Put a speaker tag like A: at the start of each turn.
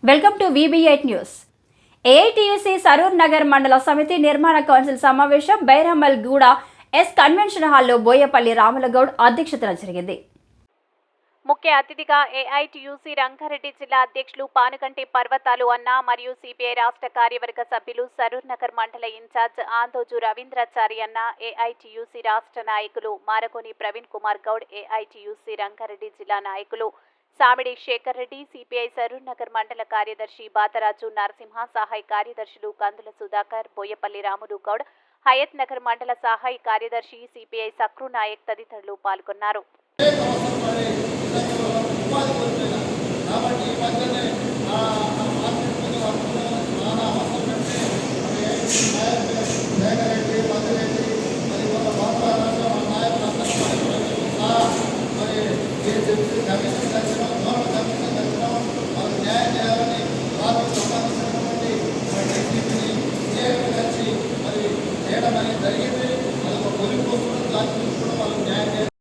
A: Welcome to VB8 news. AITUC Saroor Nagar మండల సమితి నిర్మాణ కౌన్సిల్ సమావేశం బైరమల్ గూడ ఎస్ కన్వెన్షన్ హాల్లో బోయపల్లి రాములగౌడ్ అధ్యక్షతన జరిగింది.
B: ముఖ్య అతిథిగా ఏఐటియుసి రంగారెడ్డి జిల్లా అధ్యక్షులు పానుకంటి పర్వతాలు అన్న మరియు సిపిఐ రాష్ట్ర కార్యవర్గ సభ్యులు సరూర్ నగర్ మండల ఇన్ఛార్జ్ ఆందోజు రవీంద్రాచారి అన్న, ఏఐటియుసి రాష్ట్ర నాయకులు మారకోని ప్రవీణ్ కుమార్ గౌడ్, ఏఐటియుసి రంగారెడ్డి జిల్లా నాయకులు సామిడి శేఖర్ రెడ్డి, సిపిఐ సరూర్ నగర్ మండల కార్యదర్శి బాతరాజు నరసింహ, సహాయ కార్యదర్శులు కందుల సుధాకర్, బోయపల్లి రాములు గౌడ్, హయత్ నగర్ మండల సహాయ కార్యదర్శి సిపిఐ సక్రు నాయక్ తదితరులు పాల్గొన్నారు.
C: చేయడం అనేది